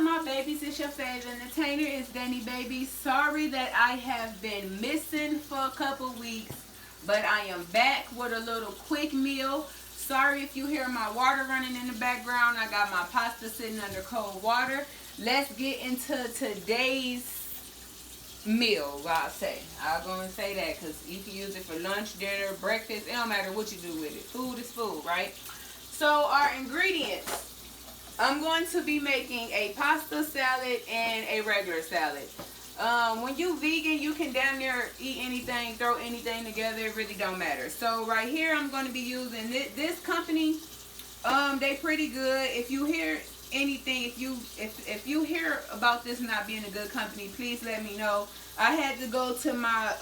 up, my babies? It's your favorite entertainer. It's Danny Baby. Sorry that I have been missing for a couple weeks, but I am back with a little quick meal. Sorry if you hear my water running in the background. I got my pasta sitting under cold water. Let's get into today's meal. I'm going to say that because you can use it for lunch, dinner, breakfast. It don't matter what you do with it. Food is food, right? So our ingredients. I'm going to be making a pasta salad and a regular salad. When you vegan, you can damn near eat anything, throw anything together. It really don't matter. So right here, I'm going to be using this company. They pretty good. If you hear anything, if you hear about this not being a good company, please let me know. I had to go to my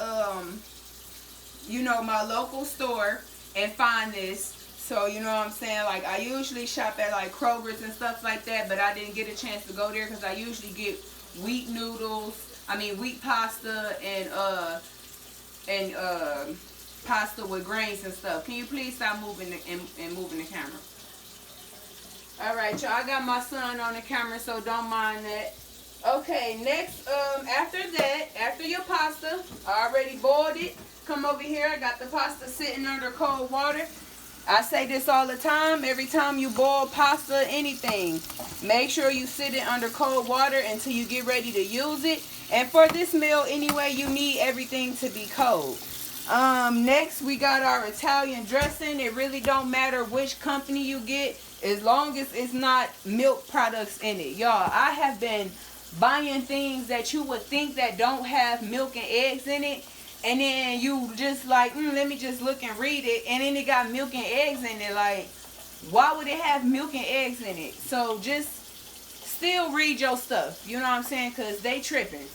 my local store and find this. So, you know what I'm saying? Like, I usually shop at, like, Kroger's and stuff like that, but I didn't get a chance to go there because I usually get wheat pasta and pasta with grains and stuff. Can you please stop moving moving the camera? All right, y'all. I got my son on the camera, so don't mind that. Okay, next, after your pasta, I already boiled it. Come over here. I got the pasta sitting under cold water. I say this all the time. Every time you boil pasta, anything, make sure you sit it under cold water until you get ready to use it. And for this meal, anyway, you need everything to be cold. Next, we got our Italian dressing. It really don't matter which company you get, as long as it's not milk products in it. Y'all, I have been buying things that you would think that don't have milk and eggs in it. And then you just like, let me just look and read it. And then it got milk and eggs in it. Like, why would it have milk and eggs in it? So just still read your stuff. You know what I'm saying? Because they tripping.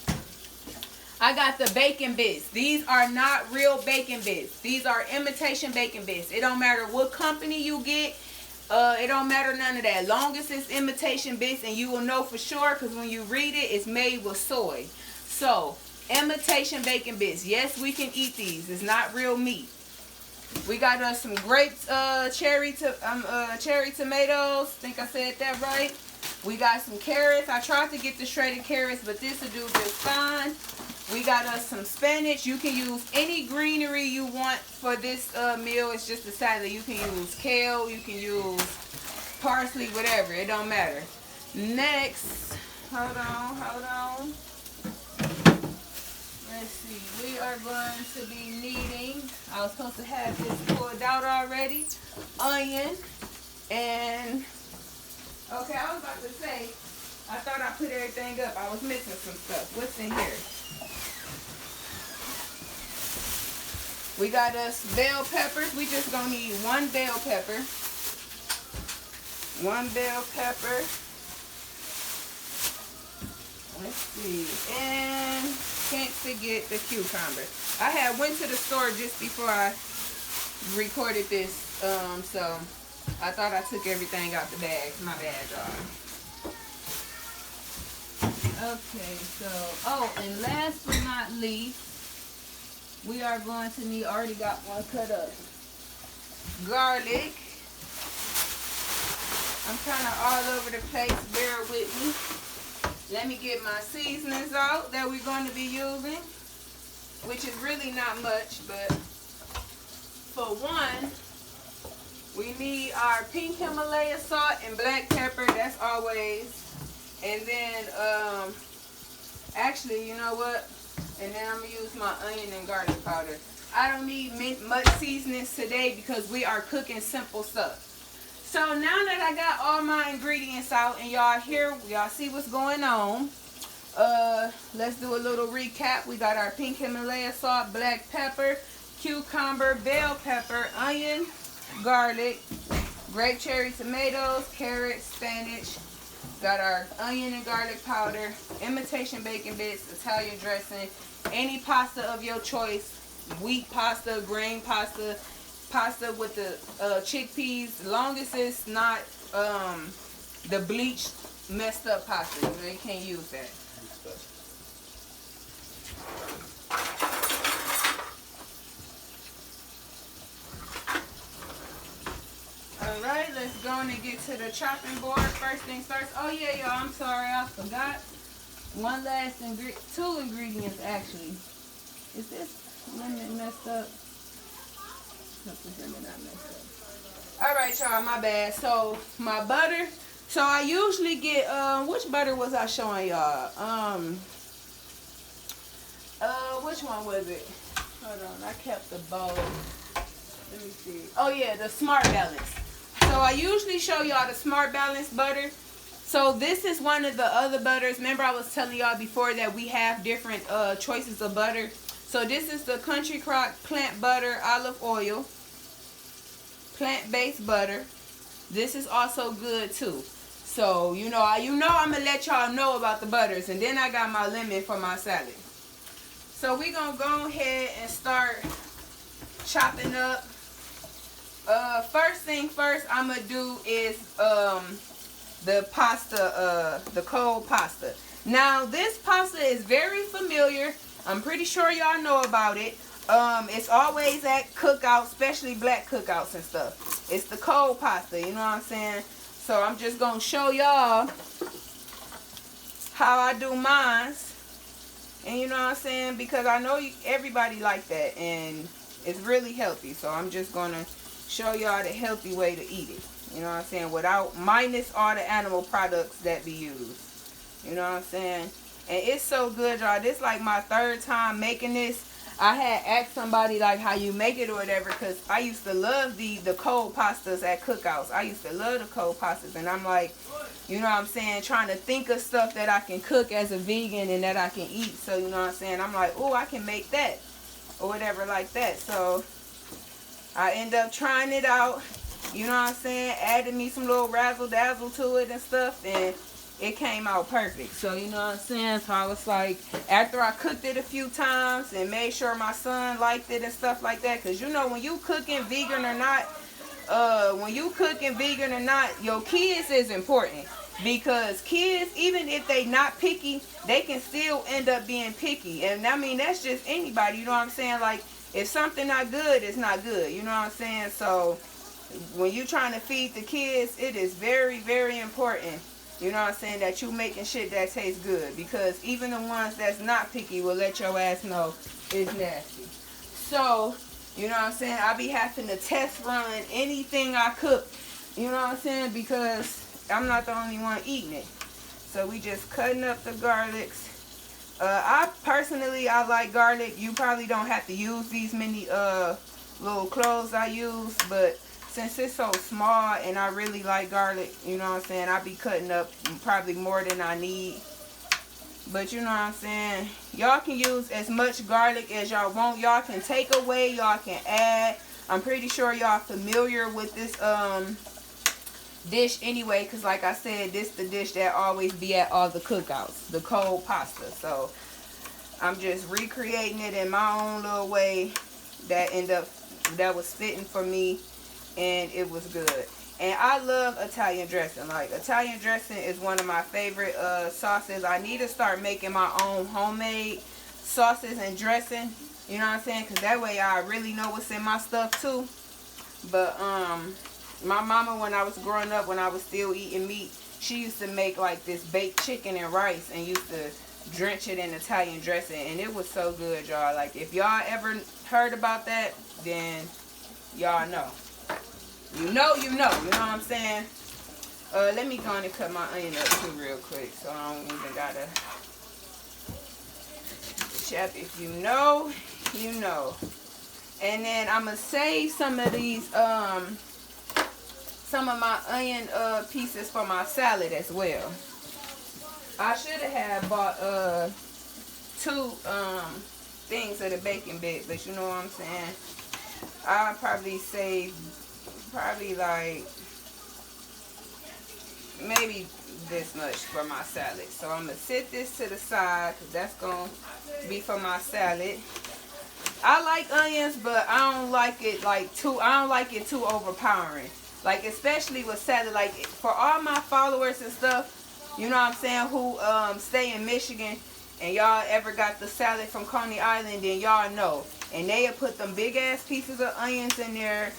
I got the bacon bits. These are not real bacon bits. These are imitation bacon bits. It don't matter what company you get. It don't matter none of that. Long as it's imitation bits, and you will know for sure because when you read it, it's made with soy. So, imitation bacon bits. Yes, we can eat these. It's not real meat. We got us some grape cherry tomatoes. Think I said that right. We got some carrots. I tried to get the shredded carrots, but this will do just fine. We got us some spinach. You can use any greenery you want for this meal. It's just a salad. You can use kale. You can use parsley, whatever. It don't matter. Next, hold on. Let's see, we are going to be needing, I was supposed to have this pulled out already, onion, and, okay, I was about to say, I thought I put everything up. I was missing some stuff. What's in here? We got us bell peppers. We just gonna need one bell pepper. One bell pepper. Let's see, and can't forget the cucumber. I went to the store just before I recorded this, so I thought I took everything out the bag. My bad, y'all. Okay, so, and last but not least, we are going to need, already got one cut up, garlic. I'm kind of all over the place, bear with me. Let me get my seasonings out that we're going to be using, which is really not much, but for one, we need our pink Himalaya salt and black pepper. That's always. And then, actually, you know what? And then I'm going to use my onion and garlic powder. I don't need much seasonings today because we are cooking simple stuff. So now that I got all my ingredients out and y'all here, y'all see what's going on. Let's do a little recap. We got our pink Himalaya salt, black pepper, cucumber, bell pepper, onion, garlic, grape cherry tomatoes, carrots, spinach. Got our onion and garlic powder, imitation bacon bits, Italian dressing, any pasta of your choice, wheat pasta, grain pasta, pasta with the chickpeas, as long as it's not the bleached, messed up pasta. You know, you can't use that. Alright, let's go on and get to the chopping board. First things first. Oh yeah, y'all, I'm sorry, I forgot. One last ingredient, 2 ingredients actually. Is this lemon messed up? No, this lemon not messed up. Alright, y'all, my bad. So my butter. So I usually get which butter was I showing y'all? Which one was it? Hold on, I kept the bowl. Let me see. Oh yeah, the Smart Balance. So I usually show y'all the Smart Balance butter. So this is one of the other butters. Remember I was telling y'all before that we have different choices of butter. So this is the Country Crock Plant Butter Olive Oil. Plant-based butter. This is also good too. So you know I'm gonna let y'all know about the butters, and then I got my lemon for my salad. So we gonna go ahead and start chopping up. First thing first I'm gonna do is the pasta, the cold pasta. Now this pasta is very familiar. I'm pretty sure y'all know about it. It's always at cookouts, especially black cookouts and stuff. It's the cold pasta, you know what I'm saying? So I'm just gonna show y'all how I do mine. And you know what I'm saying? Because I know everybody like that, and it's really healthy. So I'm just gonna show y'all the healthy way to eat it. You know what I'm saying? Minus all the animal products that be used. You know what I'm saying? And it's so good, y'all. This like my 3rd time making this. I had asked somebody like how you make it or whatever, because I used to love the cold pastas at cookouts. I used to love the cold pastas, and I'm like, you know what I'm saying, trying to think of stuff that I can cook as a vegan and that I can eat. So you know what I'm saying, I'm like, oh, I can make that or whatever like that. So I end up trying it out, you know what I'm saying, adding me some little razzle dazzle to it and stuff, and it came out perfect. So you know what I'm saying, so I was like, after I cooked it a few times and made sure my son liked it and stuff like that, because you know when you cooking vegan or not, your kids is important, because kids, even if they not picky, they can still end up being picky. And I mean, that's just anybody, you know what I'm saying, like if something not good, it's not good, you know what I'm saying. So when you trying to feed the kids, it is very, very important, you know what I'm saying, that you making shit that tastes good, because even the ones that's not picky will let your ass know it's nasty. So you know what I'm saying, I be having to test run anything I cook, you know what I'm saying, because I'm not the only one eating it. So we just cutting up the garlics. I personally like garlic. You probably don't have to use these many little cloves I use, but since it's so small and I really like garlic, you know what I'm saying, I be cutting up probably more than I need. But you know what I'm saying, y'all can use as much garlic as y'all want. Y'all can take away, y'all can add. I'm pretty sure y'all familiar with this dish anyway, because like I said, this the dish that always be at all the cookouts, the cold pasta. So I'm just recreating it in my own little way that was fitting for me, and it was good. And I love Italian dressing. Like, Italian dressing is one of my favorite sauces. I need to start making my own homemade sauces and dressing, you know what I'm saying, because that way I really know what's in my stuff too. But my mama, when I was growing up, when I was still eating meat, she used to make like this baked chicken and rice and used to drench it in Italian dressing, and it was so good, y'all. Like, if y'all ever heard about that, then y'all know. You know what I'm saying? Let me go on and cut my onion up too real quick, so I don't even gotta chop. If you know, you know. And then I'm gonna save some of these, some of my onion pieces for my salad as well. I should have bought 2 things of the bacon bit, but you know what I'm saying, I'll probably save like maybe this much for my salad. So I'm gonna set this to the side, because that's gonna be for my salad. I like onions, but I don't like it too overpowering. Like, especially with salad, like for all my followers and stuff, you know what I'm saying, who stay in Michigan, and y'all ever got the salad from Coney Island, then y'all know. And they'll put them big ass pieces of onions in there,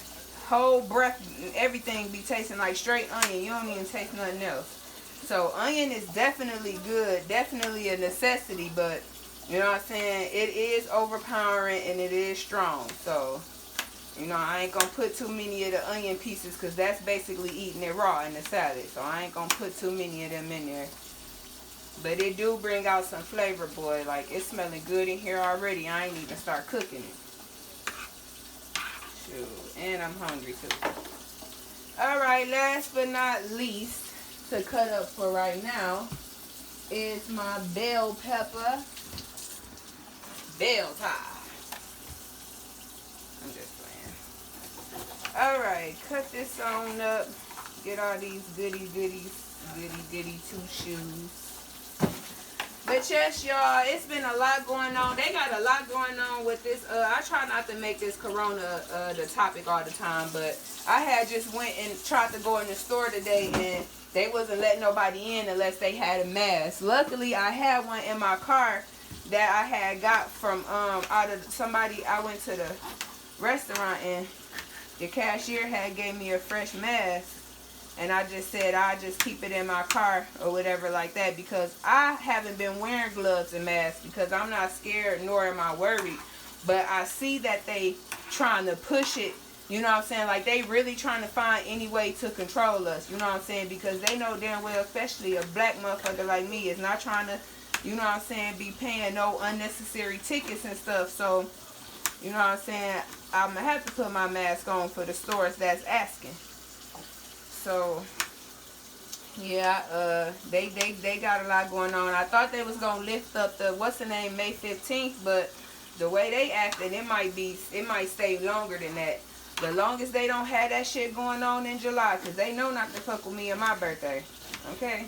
whole breath and everything be tasting like straight onion. You don't even taste nothing else. So onion is definitely good, definitely a necessity, but you know what I'm saying, it is overpowering and it is strong. So, you know, I ain't gonna put too many of the onion pieces because that's basically eating it raw in the salad. So I ain't gonna put too many of them in there. But it do bring out some flavor, boy. Like, it's smelling good in here already. I ain't even start cooking it. Shoot. And I'm hungry too. Alright, last but not least, to cut up for right now, is my bell pepper. Bell tie. I'm just playing. Alright, cut this on up. Get all these goody two shoes. But yes, y'all, it's been a lot going on. They got a lot going on with this. I try not to make this corona the topic all the time, but I had just went and tried to go in the store today, and they wasn't letting nobody in unless they had a mask. Luckily, I had one in my car that I had got from out of somebody. I went to the restaurant, and the cashier had gave me a fresh mask. And I just said I'll just keep it in my car or whatever like that, because I haven't been wearing gloves and masks because I'm not scared nor am I worried. But I see that they trying to push it, you know what I'm saying? Like, they really trying to find any way to control us, you know what I'm saying? Because they know damn well, especially a black motherfucker like me, is not trying to, you know what I'm saying, be paying no unnecessary tickets and stuff. So, you know what I'm saying, I'm going to have to put my mask on for the stores that's asking. So, yeah, they got a lot going on. I thought they was going to lift up the, what's the name, May 15th, but the way they acted, it might stay longer than that. The longest they don't have that shit going on in July, because they know not to fuck with me on my birthday, okay?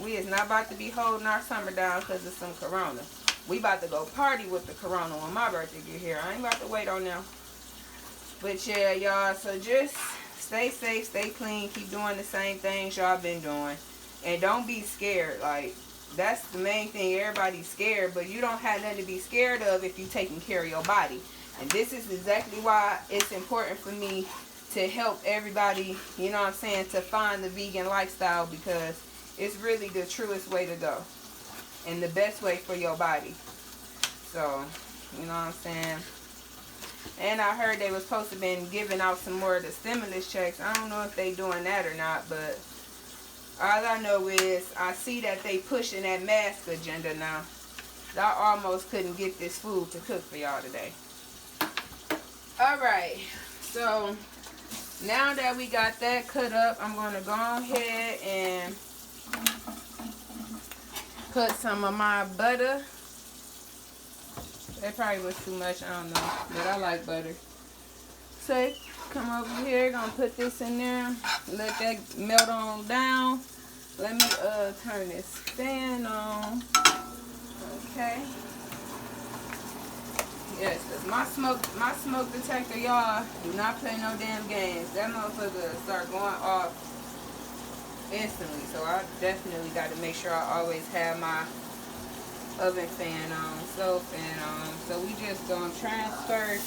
We is not about to be holding our summer down because of some corona. We about to go party with the corona when my birthday get here. I ain't about to wait on them. But yeah, y'all, so just stay safe, stay clean, keep doing the same things y'all been doing. And don't be scared. Like, that's the main thing. Everybody's scared, but you don't have nothing to be scared of if you're taking care of your body. And this is exactly why it's important for me to help everybody, you know what I'm saying, to find the vegan lifestyle, because it's really the truest way to go. And the best way for your body. So, you know what I'm saying? And I heard they was supposed to been giving out some more of the stimulus checks. I don't know if they doing that or not, but all I know is I see that they pushing that mask agenda now. I almost couldn't get this food to cook for y'all today. Alright, so now that we got that cut up, I'm going to go ahead and put some of my butter. That probably was too much, I don't know, but I like butter. So come over here, gonna put this in there, let that melt on down. Let me turn this fan on. Okay. Yes, cause my smoke detector, y'all, do not play no damn games. That motherfucker start going off instantly. So I definitely got to make sure I always have my oven fan on, stove fan on. So we just gonna transfer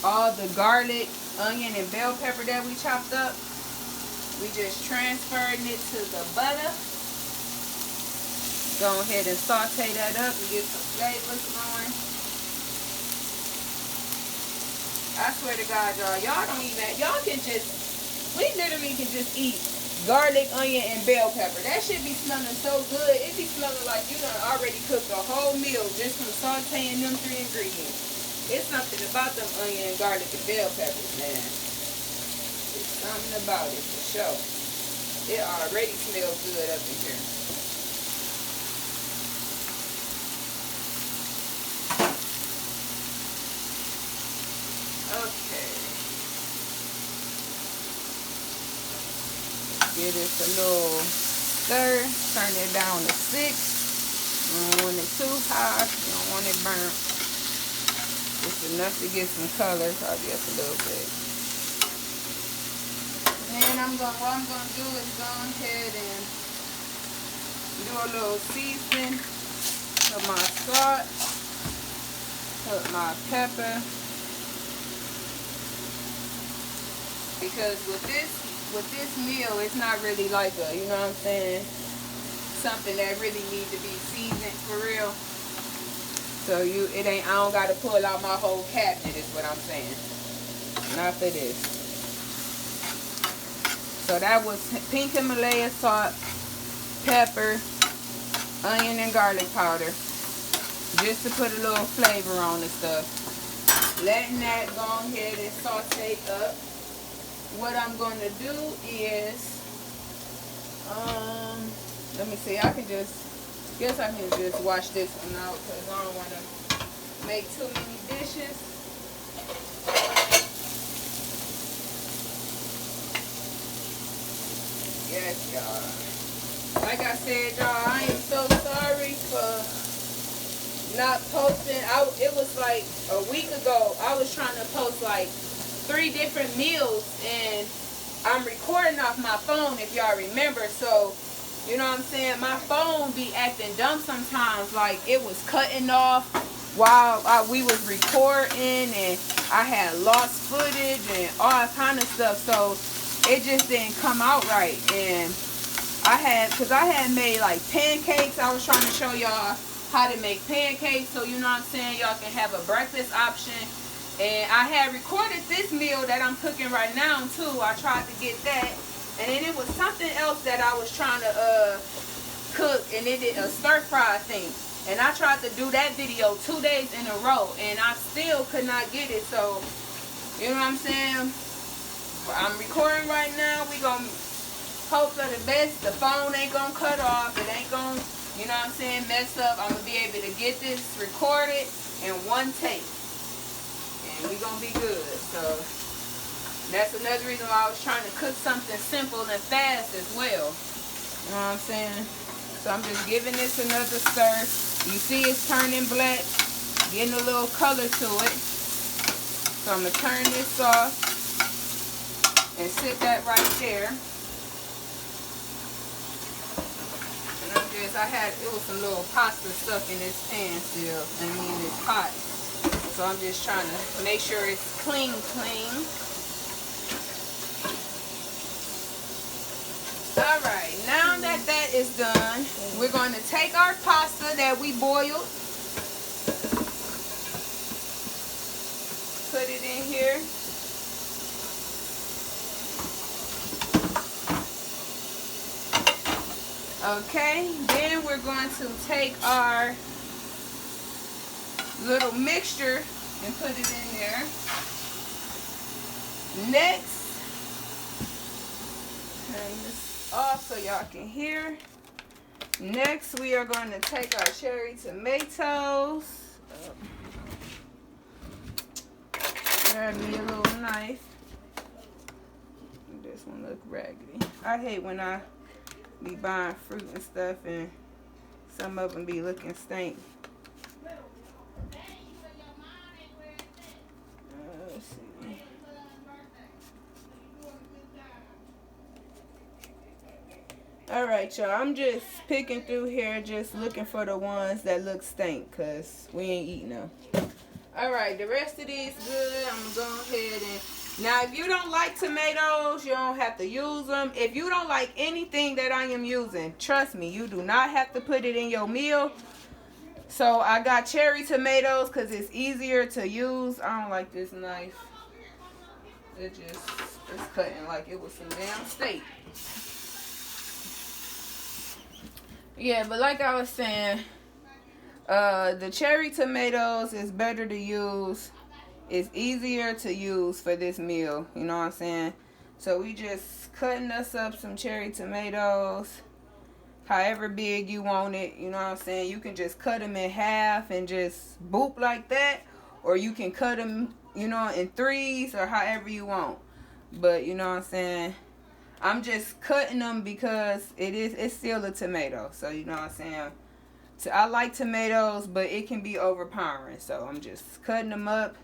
all the garlic, onion, and bell pepper that we chopped up. We just transferring it to the butter. Go ahead and saute that up and get some flavors going. I swear to God, y'all don't even, y'all can just, we literally can just eat garlic, onion, and bell pepper. That shit be smelling so good. It be smelling like you done already cooked a whole meal just from sauteing them 3 ingredients. It's something about them onion, garlic, and bell peppers, man. It's something about it for sure. It already smells good up in here. Okay. Give this a little stir. Turn it down to 6. You don't want it too hot. You don't want it burnt. Just enough to get some color. Probably just a little bit. And what I'm gonna do is go ahead and do a little seasoning. Put my salt. Put my pepper. because with this meal, it's not really like a, you know what I'm saying, something that really needs to be seasoned for real. So it ain't, I don't gotta pull out my whole cabinet is what I'm saying. Not for this. So that was pink Himalaya salt, pepper, onion and garlic powder. Just to put a little flavor on the stuff. Letting that go ahead and saute up. What I'm going to do is, let me see, I can just wash this one out because I don't want to make too many dishes. Yes, y'all. Like I said, y'all, I am so sorry for not posting. It was like a week ago, I was trying to post like 3 different meals, and I'm recording off my phone, if y'all remember. So, you know what I'm saying, my phone be acting dumb sometimes, like it was cutting off while we was recording, and I had lost footage and all kind of stuff, so it just didn't come out right. And I had made like pancakes. I was trying to show y'all how to make pancakes, so you know what I'm saying, y'all can have a breakfast option. And I had recorded this meal that I'm cooking right now too. I tried to get that, and then it was something else that I was trying to cook, and it did a stir fry thing, and I tried to do that video 2 days in a row, and I still could not get it. So you know what I'm saying, I'm recording right now. We gonna hope for the best. The phone ain't gonna cut off. It ain't gonna, you know what I'm saying, mess up. I'm gonna be able to get this recorded in one take, and we gonna be good. So that's another reason why I was trying to cook something simple and fast as well. You know what I'm saying? So I'm just giving this another stir. You see it's turning black, getting a little color to it. So I'm gonna turn this off and sit that right there. It was some little pasta stuck in this pan still, in this pot. So I'm just trying to make sure it's clean. Alright, now that that is done, we're going to take our pasta that we boiled, put it in here. Okay, then we're going to take our little mixture and put it in there. Next, turn this off so y'all can hear. Next, we are going to take our cherry tomatoes. Grab me a little knife. This one look raggedy. I hate when I be buying fruit and stuff and some of them be looking stank. Let's see. Alright, y'all, I'm just picking through here, just looking for the ones that look stank, because we ain't eating them. Alright, the rest of these good. I'm going to go ahead and... Now, if you don't like tomatoes, you don't have to use them. If you don't like anything that I am using, trust me, you do not have to put it in your meal. So, I got cherry tomatoes because it's easier to use. I don't like this knife. It's cutting like it was some damn steak. Yeah, but like I was saying, the cherry tomatoes is better to use. It's easier to use for this meal, you know what I'm saying? So we just cutting us up some cherry tomatoes, however big you want it, you know what I'm saying? You can just cut them in half and just boop like that, or you can cut them, you know, in threes or however you want. But you know what I'm saying? I'm just cutting them because it's still a tomato, so you know what I'm saying? So I like tomatoes, but it can be overpowering, so I'm just cutting them up.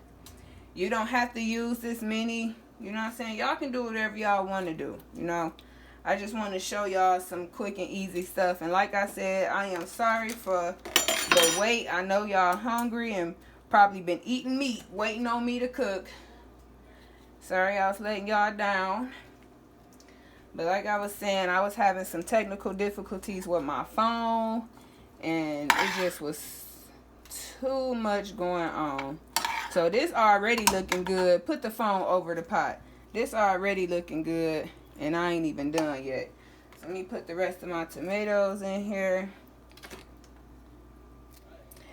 You don't have to use this many, you know what I'm saying? Y'all can do whatever y'all want to do, you know. I just want to show y'all some quick and easy stuff. And like I said, I am sorry for the wait. I know y'all hungry and probably been eating meat, waiting on me to cook. Sorry I was letting y'all down. But like I was saying, I was having some technical difficulties with my phone. And it just was too much going on. So this already looking good. Put the phone over the pot. This already looking good. And I ain't even done yet. So let me put the rest of my tomatoes in here.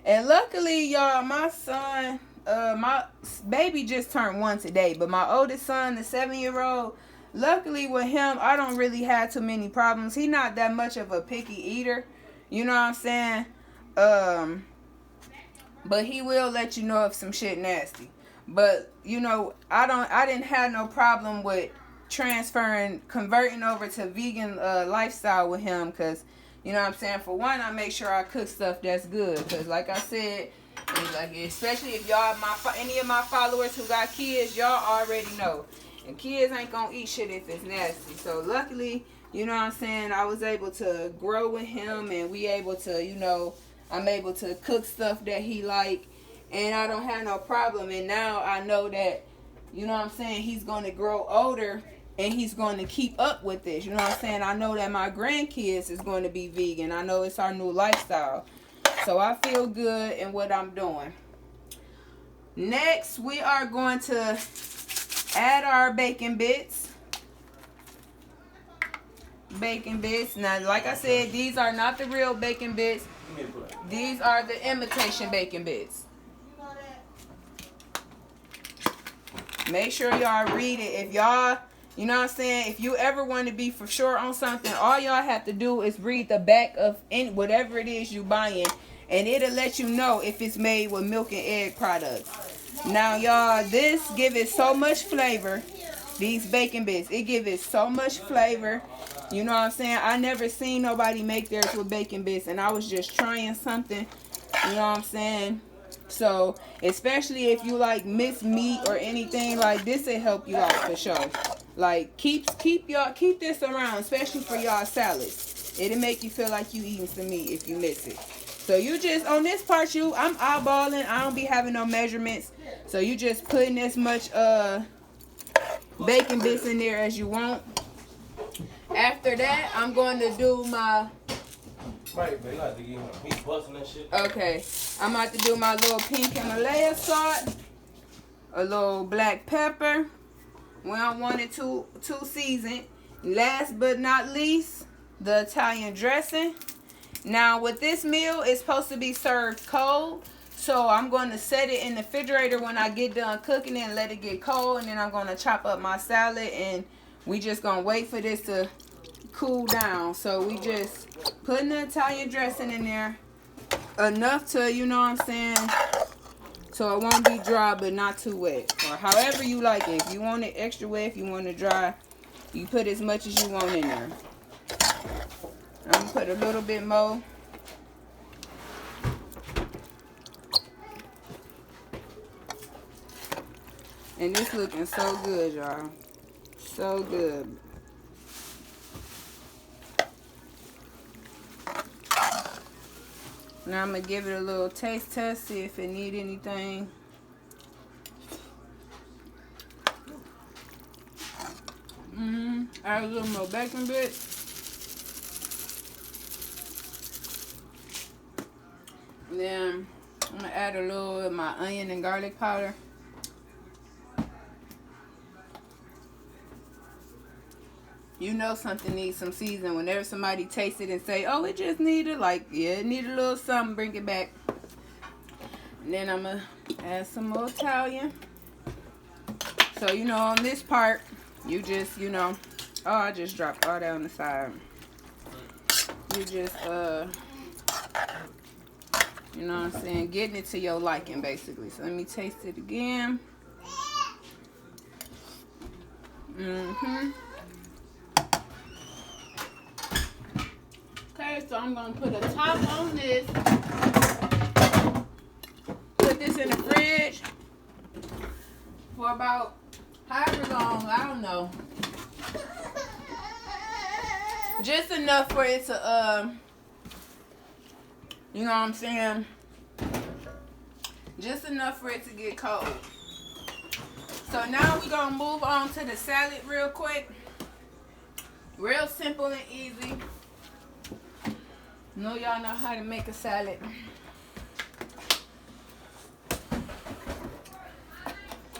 And luckily, y'all, my son, my baby just turned 1 today. But my oldest son, the 7-year-old, luckily with him, I don't really have too many problems. He not that much of a picky eater. You know what I'm saying? But he will let you know if some shit nasty. But, you know, I didn't have no problem with converting over to vegan lifestyle with him. Because, you know what I'm saying? For one, I make sure I cook stuff that's good. Because, like I said, like, especially if y'all, any of my followers who got kids, y'all already know. And kids ain't going to eat shit if it's nasty. So, luckily, you know what I'm saying, I was able to grow with him. And we able to, you know, I'm able to cook stuff that he like. And I don't have no problem. And now I know that, you know what I'm saying, he's going to grow older. And he's going to keep up with this. You know what I'm saying? I know that my grandkids is going to be vegan. I know it's our new lifestyle. So I feel good in what I'm doing. Next, we are going to add our bacon bits. Bacon bits. Now, like I said, these are not the real bacon bits. These are the imitation bacon bits. Make sure y'all read it. If y'all, you know what I'm saying, if you ever want to be for sure on something, all y'all have to do is read the back of whatever it is you buying, and it'll let you know if it's made with milk and egg products. Now, y'all, this give it so much flavor. These bacon bits, it give it so much flavor. You know what I'm saying? I never seen nobody make theirs with bacon bits, and I was just trying something. You know what I'm saying? So, especially if you like miss meat or anything, like this will help you out for sure. Like keep this around, especially for y'all salads. It'll make you feel like you eating some meat if you miss it. So you just on this part, I'm eyeballing. I don't be having no measurements. So you just putting as much bacon bits in there as you want. After that, I'm going to do my. Okay, I'm about to do my little pink Himalaya salt, a little black pepper. We don't want it too seasoned. Last but not least, the Italian dressing. Now, with this meal, it's supposed to be served cold. So I'm going to set it in the refrigerator when I get done cooking it and let it get cold. And then I'm going to chop up my salad. And we just going to wait for this to cool down. So we just putting the Italian dressing in there. Enough to, you know what I'm saying, so it won't be dry but not too wet. Or however you like it. If you want it extra wet, if you want it dry, you put as much as you want in there. I'm going to put a little bit more. And this looking so good, y'all. So good. Now I'm going to give it a little taste test, see if it need anything. Add a little more bacon bits. Then I'm going to add a little of my onion and garlic powder. You know something needs some seasoning. Whenever somebody tastes it and say, oh, it just needed, like, yeah, it needed a little something, bring it back. And then I'm going to add some more Italian. So, you know, on this part, you just, you know, oh, I just dropped all that on the side. You just, you know what I'm saying, getting it to your liking, basically. So, let me taste it again. Okay, so I'm going to put a top on this. Put this in the fridge for about however long, I don't know. Just enough for it to, you know what I'm saying? Just enough for it to get cold. So now we're gonna move on to the salad real quick. Real simple and easy. Know y'all know how to make a salad.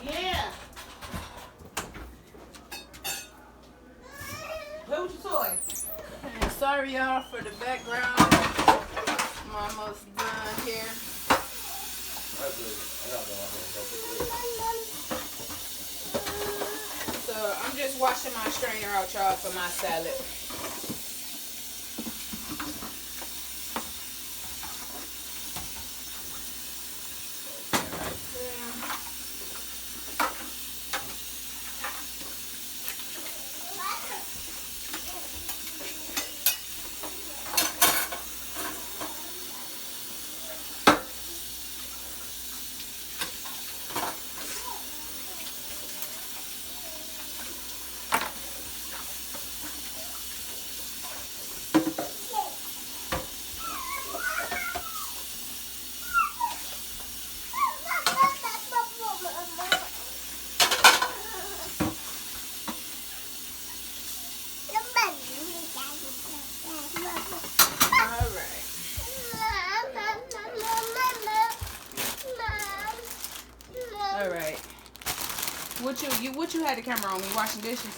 Yeah. Play with your toy. And sorry y'all for the background. I'm almost done here. So I'm just washing my strainer out, y'all, for my salad. All right. What you had the camera on me washing dishes?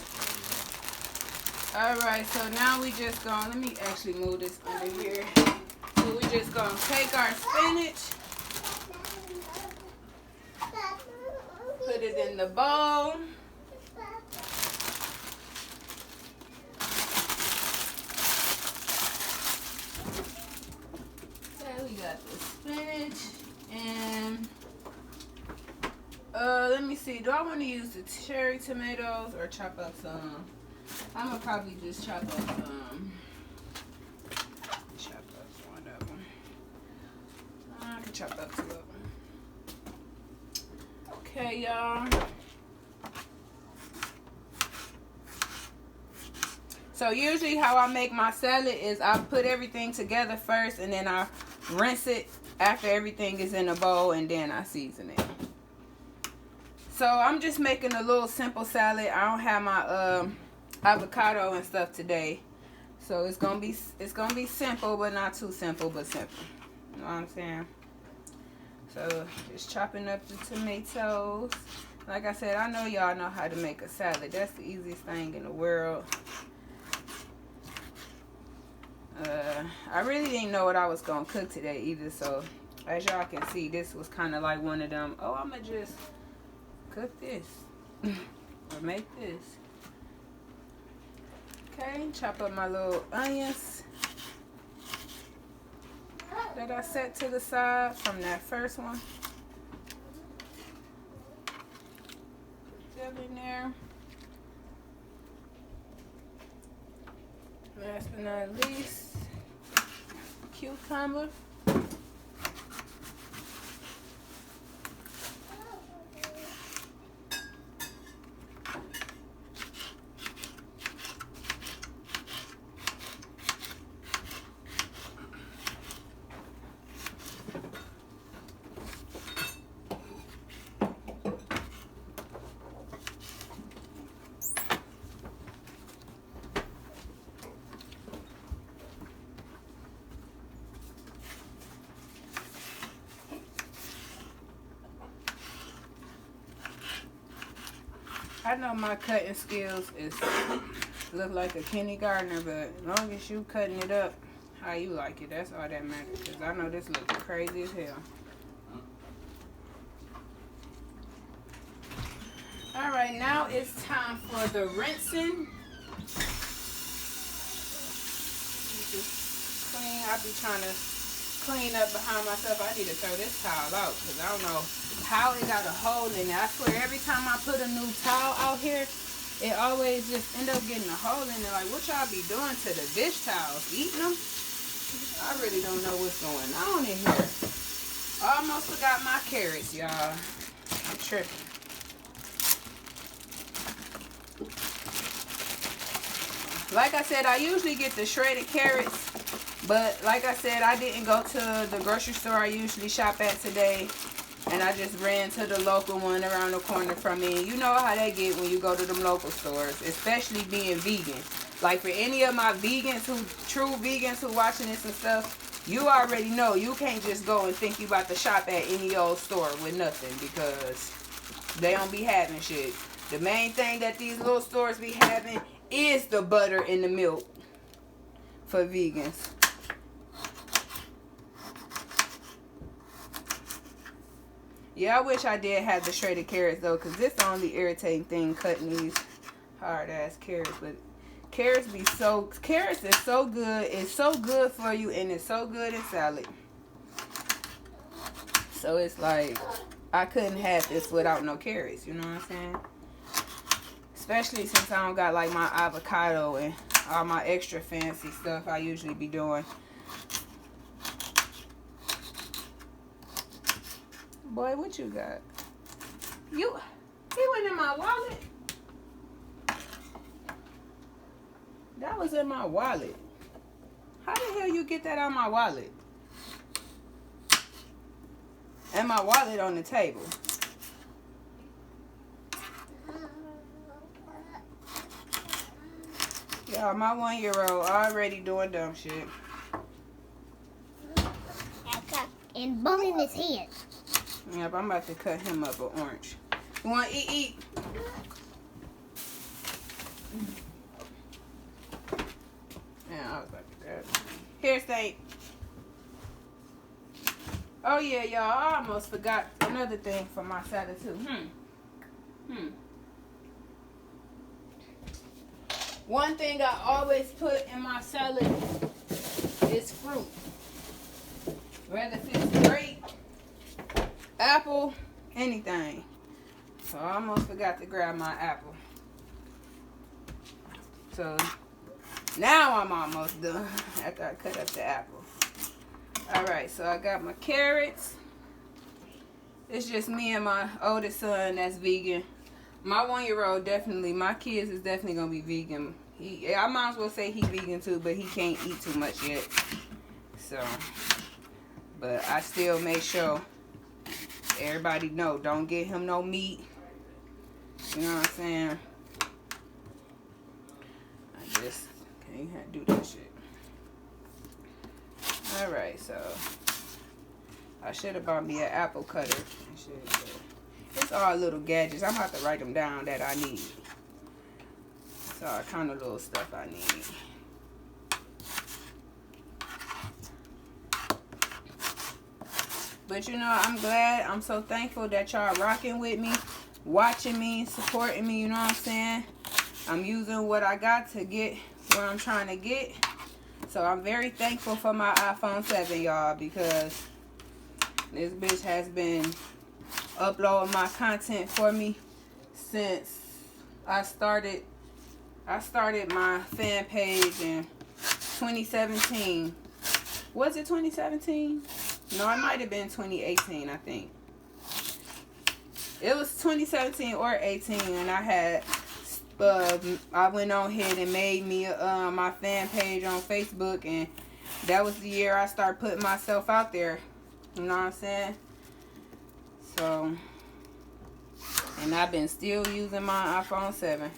All right. So now we just gonna, let me actually move this under here. So we just gonna take our spinach, put it in the bowl. Okay, we got the spinach and. Let me see. Do I want to use the cherry tomatoes or chop up some? I'm gonna probably just chop up some. Chop up one of them. I can chop up two of them. Okay, y'all. So usually how I make my salad is I put everything together first and then I rinse it after everything is in a bowl and then I season it. So I'm just making a little simple salad. I don't have my avocado and stuff today, so it's gonna be simple, but not too simple, but simple. You know what I'm saying? So just chopping up the tomatoes. Like I said, I know y'all know how to make a salad. That's the easiest thing in the world. I really didn't know what I was gonna cook today either. So as y'all can see, this was kind of like one of them. Oh, I'ma just cook this or make this. Okay, chop up my little onions that I set to the side from that first one. Put them in there. Last but not least, cucumber. I know my cutting skills look like a kindergartner, but as long as you cutting it up how you like it, that's all that matters. Because I know this looks crazy as hell. All right, now it's time for the rinsing. Just clean. I be trying to clean up behind myself. I need to throw this towel out because I don't know how it got a hole in it. I swear every time I put a new towel out here, it always just end up getting a hole in it. Like, what y'all be doing to the dish towels? Eating them? I really don't know what's going on in here. Almost forgot my carrots, y'all. I'm tripping. Like I said, I usually get the shredded carrots, but like I said, I didn't go to the grocery store I usually shop at today. And I just ran to the local one around the corner from me. And you know how they get when you go to them local stores, especially being vegan. Like for any of my vegans true vegans who watching this and stuff, you already know you can't just go and think you about to shop at any old store with nothing, because they don't be having shit. The main thing that these little stores be having is the butter and the milk for vegans. Yeah, I wish I did have the shredded carrots though, because this is the only irritating thing cutting these hard ass carrots. But carrots is so good. It's so good for you, and it's so good in salad. So it's like I couldn't have this without no carrots, you know what I'm saying? Especially since I don't got like my avocado and all my extra fancy stuff I usually be doing. Boy, what you got? He went in my wallet. That was in my wallet. How the hell you get that out of my wallet? And my wallet on the table. Yeah, my 1-year-old already doing dumb shit. And bumping his head. Yep, I'm about to cut him up an orange. You want to eat? Yeah, I was about to grab it. Here, Saint. Oh, yeah, y'all. I almost forgot another thing for my salad, too. One thing I always put in my salad is fruit. Whether it's grape, apple, anything. So I almost forgot to grab my apple. So now I'm almost done after I cut up the apple. Alright, so I got my carrots. It's just me and my oldest son that's vegan. My 1-year-old definitely, my kids is definitely going to be vegan. I might as well say he vegan too, but he can't eat too much yet. So, but I still make sure everybody know, don't get him no meat. You know what I'm saying? I just can't do that shit. Alright, so I should have bought me an apple cutter and shit, but it's all little gadgets. I'm about to write them down that I need. It's all kind of little stuff I need. But you know, I'm glad, I'm so thankful that y'all rocking with me, watching me, supporting me, you know what I'm saying? I'm using what I got to get where I'm trying to get. So I'm very thankful for my iPhone 7, y'all, because this bitch has been uploading my content for me since I started my fan page in 2017. Was it 2017? No, it might have been 2018, I think. It was 2017 or 18, and I had I went on ahead and made me my fan page on Facebook, and that was the year I started putting myself out there. You know what I'm saying? So, and I've been still using my iPhone 7.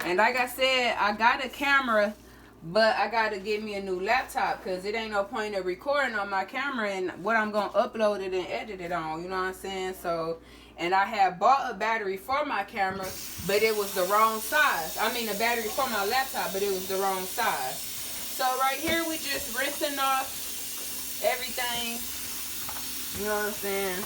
And like I said, I got a camera, but I got to get me a new laptop, because it ain't no point of recording on my camera and what I'm going to upload it and edit it on. You know what I'm saying? So, and I had bought a battery for my camera, but it was the wrong size. I mean, a battery for my laptop, but it was the wrong size. So right here, we just rinsing off everything. You know what I'm saying?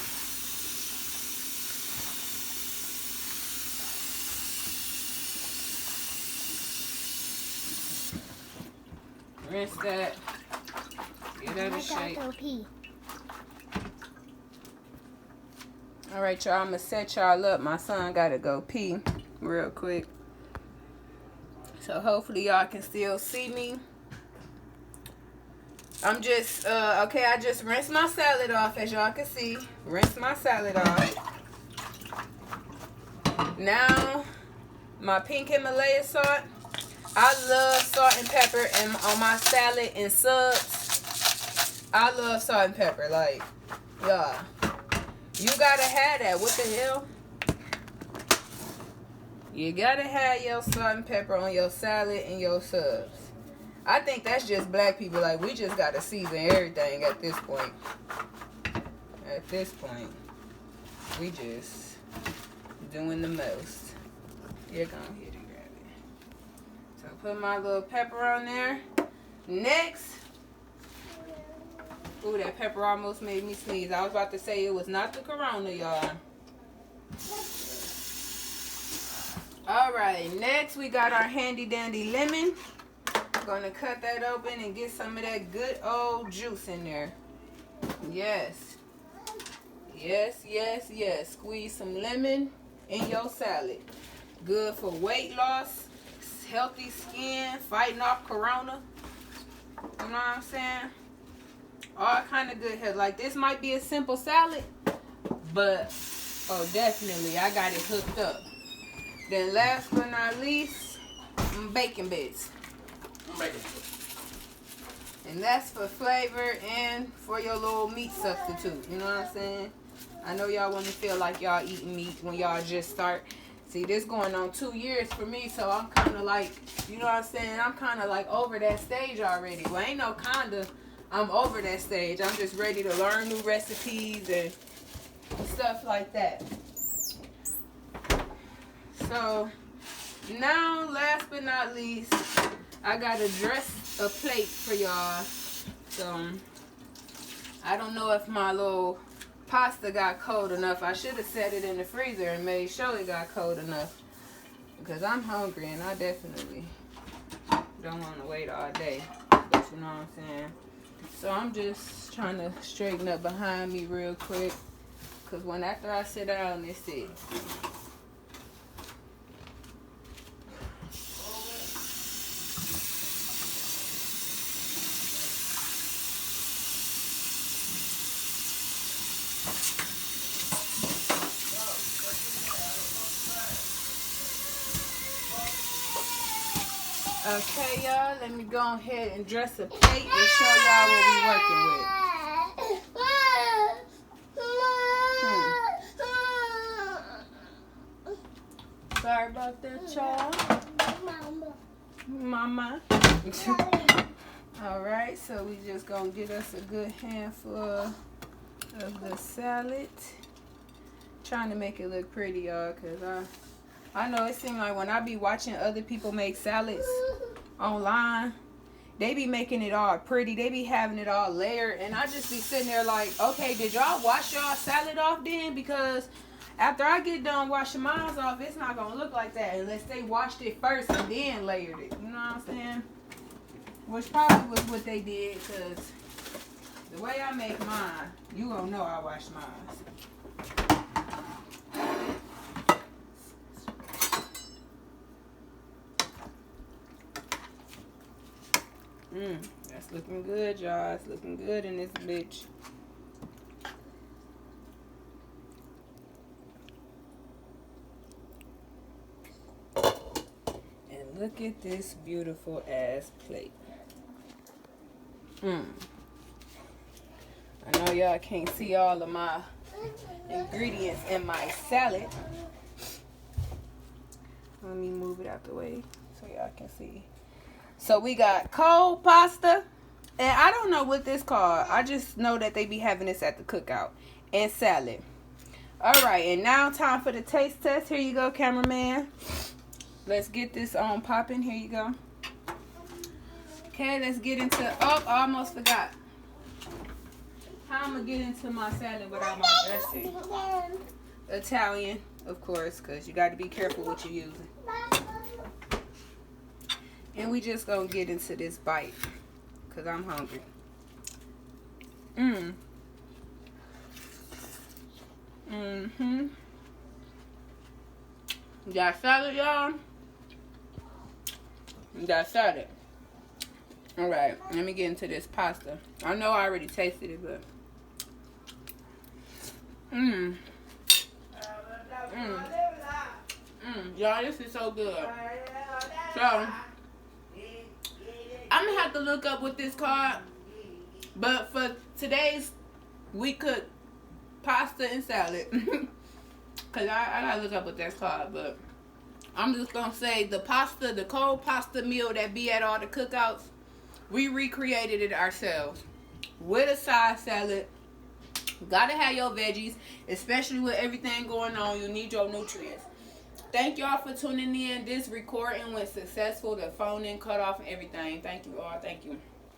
Rinse that. Get out of shape. Alright, y'all. I'm going to set y'all up. My son got to go pee real quick. So hopefully y'all can still see me. I'm just, okay, I just rinsed my salad off, as y'all can see. Rinse my salad off. Now, my pink Himalaya salt. I love salt and pepper on my salad and subs. I love salt and pepper, like, y'all. You gotta have that. What the hell? You gotta have your salt and pepper on your salad and your subs. I think that's just black people. Like, we just gotta season everything at this point. At this point, we just doing the most. You're gonna hit and grab it. So put my little pepper on there. Next. Ooh, that pepper almost made me sneeze. I was about to say it was not the corona, y'all. Alright, next we got our handy dandy lemon. Gonna cut that open and get some of that good old juice in there. Yes. Yes, yes, yes. Squeeze some lemon in your salad. Good for weight loss, healthy skin, fighting off corona. You know what I'm saying? All kind of good health. Like, this might be a simple salad, but oh, definitely I got it hooked up. Then last but not least, bacon bits. And that's for flavor and for your little meat substitute. You know what I'm saying? I know y'all want to feel like y'all eating meat when y'all just start. See, this going on 2 years for me, so I'm kind of like, you know what I'm saying? I'm kind of like over that stage already. Well, ain't no kinda. I'm over that stage. I'm just ready to learn new recipes and stuff like that. So, now, last but not least, I got to dress a plate for y'all. So, I don't know if my little pasta got cold enough. I should have set it in the freezer and made sure it got cold enough. Because I'm hungry and I definitely don't want to wait all day. But you know what I'm saying? So I'm just trying to straighten up behind me real quick. Because when after I sit down, it's it. Okay, y'all, let me go ahead and dress a plate and show y'all what we working with. Sorry about that, y'all. Mama. Alright, so we just gonna get us a good handful of the salad. Trying to make it look pretty, y'all, because I know it seems like when I be watching other people make salads online, they be making it all pretty. They be having it all layered. And I just be sitting there like, okay, did y'all wash y'all salad off then? Because after I get done washing mine off, it's not going to look like that unless they washed it first and then layered it. You know what I'm saying? Which probably was what they did, because the way I make mine, you gonna know I wash mine. That's looking good, y'all. It's looking good in this bitch. And look at this beautiful ass plate. I know y'all can't see all of my ingredients in my salad. Let me move it out the way so y'all can see. So we got cold pasta, and I don't know what this called. I just know that they be having this at the cookout, and salad. All right, and now time for the taste test. Here you go, cameraman. Let's get this on popping. Here you go. Okay, let's get into. Oh, I almost forgot. How I'm gonna get into my salad without my dressing? Italian, of course, because you got to be careful what you're using. And we just gonna get into this bite, because I'm hungry. Got salad, y'all? Got salad. Alright, let me get into this pasta. I know I already tasted it, but... Y'all, this is so good. So... I'm gonna have to look up what this called, but for today's we cook pasta and salad. Cause I gotta look up what that's called, but I'm just gonna say the pasta, the cold pasta meal that be at all the cookouts, we recreated it ourselves with a side salad. Gotta have your veggies, especially with everything going on. You need your nutrients. Thank y'all for tuning in. This recording went successful. The phone in cut off and everything. Thank you all. Thank you.